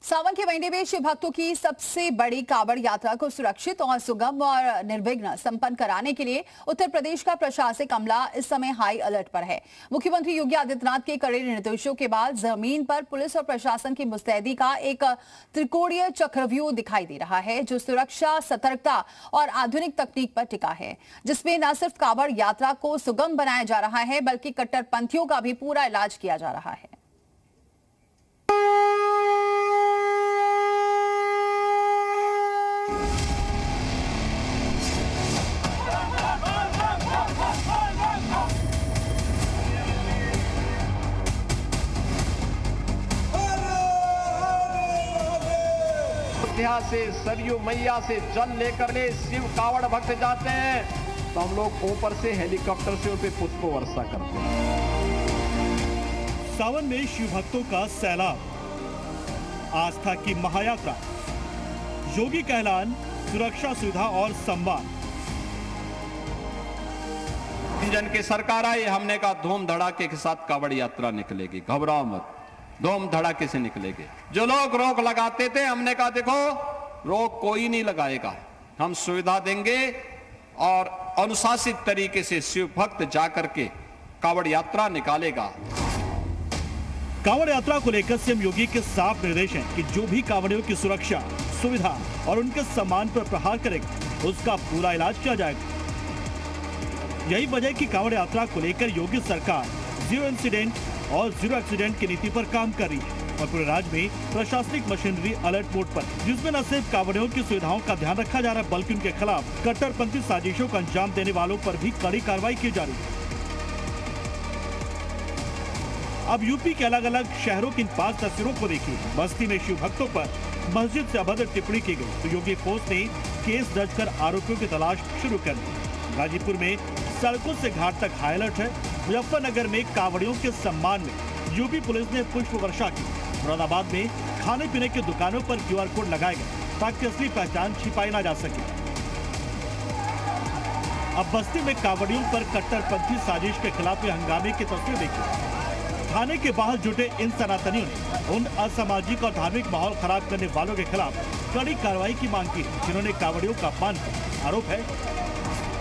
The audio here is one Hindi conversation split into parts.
सावन के महीने में शिव भक्तों की सबसे बड़ी कांवड़ यात्रा को सुरक्षित और सुगम और निर्विघ्न संपन्न कराने के लिए उत्तर प्रदेश का प्रशासनिक अमला इस समय हाई अलर्ट पर है। मुख्यमंत्री योगी आदित्यनाथ के कड़े निर्देशों के बाद जमीन पर पुलिस और प्रशासन की मुस्तैदी का एक त्रिकोणीय चक्रव्यूह दिखाई दे रहा है, जो सुरक्षा, सतर्कता और आधुनिक तकनीक पर टिका है, जिसमें न सिर्फ कांवड़ यात्रा को सुगम बनाया जा रहा है, बल्कि कट्टरपंथियों का भी पूरा इलाज किया जा रहा है। अयोध्या से सरयू मैया से जल लेकर ले शिव कावड़ भक्त जाते हैं तो हम लोग ऊपर से हेलीकॉप्टर से उन पे पुष्प वर्षा करते हैं। सावन में शिव भक्तों का सैलाब, आस्था की महायात्रा, योगी का ऐलान, सुरक्षा सुविधा और सम्मान। जन की सरकार आई, हमने कहा धूम धड़ाके के साथ कावड़ यात्रा निकलेगी, घबराओ मत, धूम धड़ाके से निकलेगी। जो लोग रोक लगाते थे, हमने कहा देखो रोक कोई नहीं लगाएगा, हम सुविधा देंगे और अनुशासित तरीके से शिव भक्त जाकर के कावड़ यात्रा निकालेगा। कावड़ यात्रा को लेकर सीएम योगी के साफ निर्देश हैं कि जो भी कावड़ियों की सुरक्षा, सुविधा और उनके सम्मान पर प्रहार करेगा, उसका पूरा इलाज किया जाएगा। यही वजह कि कावड़ यात्रा को लेकर योगी सरकार जीरो इंसिडेंट और जीरो एक्सीडेंट की नीति पर काम कर रही है और पूरे राज्य में प्रशासनिक मशीनरी अलर्ट मोड पर, जिसमें न सिर्फ कांवड़ियों की सुविधाओं का ध्यान रखा जा रहा है, बल्कि उनके खिलाफ कट्टरपंथी साजिशों का अंजाम देने वालों पर भी कड़ी कार्रवाई की जा रही है। अब यूपी के अलग अलग शहरों की इन 5 तस्वीरों को देखिए। बस्ती में शिव भक्तों पर मस्जिद से अभद्र टिप्पणी की गई तो योगी फोर्स ने केस दर्ज कर आरोपियों की तलाश शुरू कर दी। गाजीपुर में सड़कों से घाट तक हाई अलर्ट है। मुजफ्फरनगर में कांवड़ियों के सम्मान में यूपी पुलिस ने पुष्प वर्षा की। मुरादाबाद में खाने पीने की दुकानों पर QR कोड लगाए गए ताकि असली पहचान छिपाई ना जा सके। अब बस्ती में कांवड़ियों पर कट्टरपंथी साजिश के खिलाफ हंगामे की तस्वीर देखिए। थाने के बाहर जुटे इन सनातनियों ने उन असामाजिक और धार्मिक माहौल खराब करने वालों के खिलाफ कड़ी कार्रवाई की मांग की, जिन्होंने कांवड़ियों का अपमान किया। आरोप है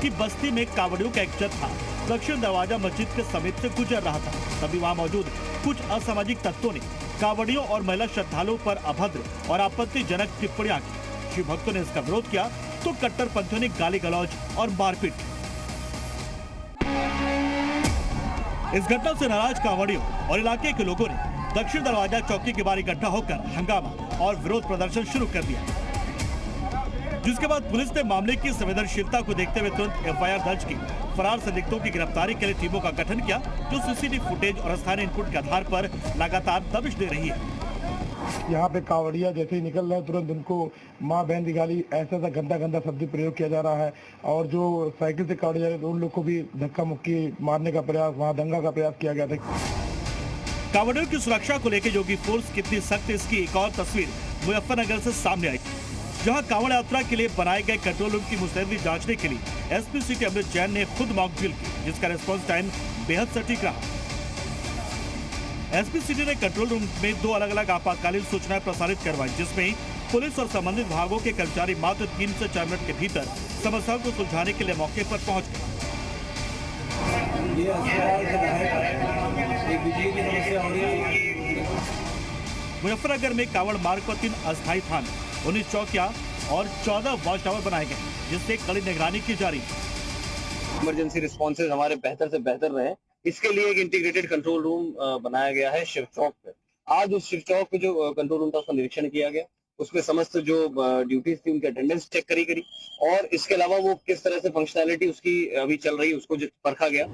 कि बस्ती में कांवड़ियों का एक जत्था दक्षिण दरवाजा मस्जिद के समीप से गुजर रहा था, तभी वहां मौजूद कुछ असामाजिक तत्वों ने कांवड़ियों और महिला श्रद्धालुओं पर अभद्र और आपत्तिजनक टिप्पणियां की। शिव भक्तों ने इसका विरोध किया तो कट्टरपंथियों ने गाली गलौज और मारपीट की। इस घटना से नाराज कांवड़ियों और इलाके के लोगों ने दक्षिण दरवाजा चौकी के बाहर इकट्ठा होकर हंगामा और विरोध प्रदर्शन शुरू कर दिया, जिसके बाद पुलिस ने मामले की संवेदनशीलता को देखते हुए तुरंत FIR दर्ज की। फरार संदिग्धों की गिरफ्तारी के लिए टीमों का गठन किया, जो CCTV फुटेज और स्थानीय इनपुट के आधार पर लगातार दबिश दे रही है। यहाँ पे कावड़िया जैसे ही निकल रहे हैं तुरंत उनको माँ बहन की गाली, ऐसा गंदा शब्द प्रयोग किया जा रहा है और जो साइकिल से कावड़िया जा रहे तो उन लोग को भी धक्का मुक्की मारने का प्रयास, वहाँ दंगा का प्रयास किया गया था। कांवड़ियों की सुरक्षा को लेकर योगी फोर्स कितनी सख्त, इसकी एक और तस्वीर मुजफ्फरनगर से सामने आई, जहां कांवड़ यात्रा के लिए बनाए गए कंट्रोल रूम की मुस्तैदी जांचने के लिए SP सिटी अमृत जैन ने खुद मॉक ड्रिल की, जिसका रिस्पांस टाइम बेहद सटीक रहा। SP सिटी ने कंट्रोल रूम में 2 अलग अलग आपातकालीन सूचनाएं प्रसारित करवाई, जिसमें पुलिस और संबंधित विभागों के कर्मचारी मात्र 3 से 4 मिनट के भीतर समस्याओं को सुलझाने के लिए मौके पर पहुंच गए। मुजफ्फरनगर में कांवड़ मार्ग पर 3 अस्थायी थाने, 19 चौकियां और 14 वॉच टावर बनाए गए, जिससे कड़ी निगरानी की जा रही है। इमरजेंसी रिस्पॉन्सेज हमारे बेहतर से बेहतर रहे, इसके लिए एक इंटीग्रेटेड कंट्रोल रूम बनाया गया है शिव चौक पे। आज उस शिव चौक पे जो कंट्रोल रूम था उसका निरीक्षण किया गया, उसमें समस्त जो ड्यूटीज थी उनकी अटेंडेंस चेक करी और इसके अलावा वो किस तरह से फंक्शनैलिटी उसकी अभी चल रही है उसको परखा गया।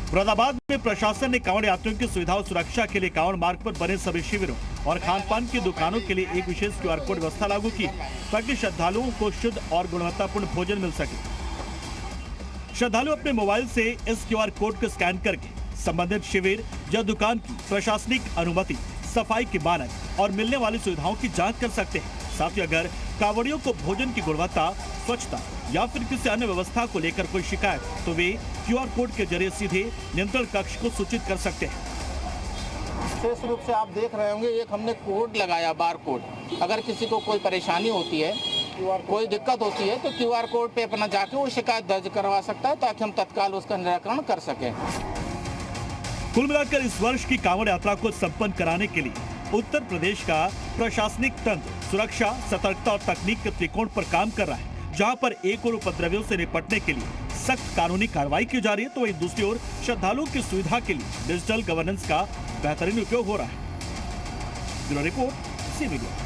मुरादाबाद में प्रशासन ने कांवड़ यात्रियों की सुविधा और सुरक्षा के लिए कांवड़ मार्ग पर बने सभी शिविरों और खान पान की दुकानों के लिए एक विशेष QR कोड व्यवस्था लागू की, ताकि श्रद्धालुओं को शुद्ध और गुणवत्तापूर्ण भोजन मिल सके। श्रद्धालु अपने मोबाइल से इस QR कोड को स्कैन करके संबंधित शिविर या दुकान की प्रशासनिक अनुमति, सफाई की मानक और मिलने वाली सुविधाओं की जांच कर सकते हैं। साथ ही अगर कांवड़ियों को भोजन की गुणवत्ता, स्वच्छता या फिर किसी अन्य व्यवस्था को लेकर कोई शिकायत तो वे QR कोड के जरिए सीधे नियंत्रण कक्ष को सूचित कर सकते हैं। विशेष रूप से आप देख रहे होंगे एक हमने कोड लगाया, बार कोड। अगर किसी को कोई परेशानी होती है, कोई दिक्कत होती है तो QR कोड पे अपना जाके वो शिकायत दर्ज करवा सकता है ताकि हम तत्काल उसका निराकरण कर सकें। कुल मिलाकर इस वर्ष की कांवड़ यात्रा को संपन्न कराने के लिए उत्तर प्रदेश का प्रशासनिक तंत्र सुरक्षा, सतर्कता और तकनीक के त्रिकोण पर काम कर रहा है। जहां पर एक ओर उपद्रवियों से निपटने के लिए सख्त कानूनी कार्रवाई की जा रही है, तो वहीं दूसरी ओर श्रद्धालुओं की सुविधा के लिए डिजिटल गवर्नेंस का बेहतरीन उपयोग हो रहा है। Bureau report, C media.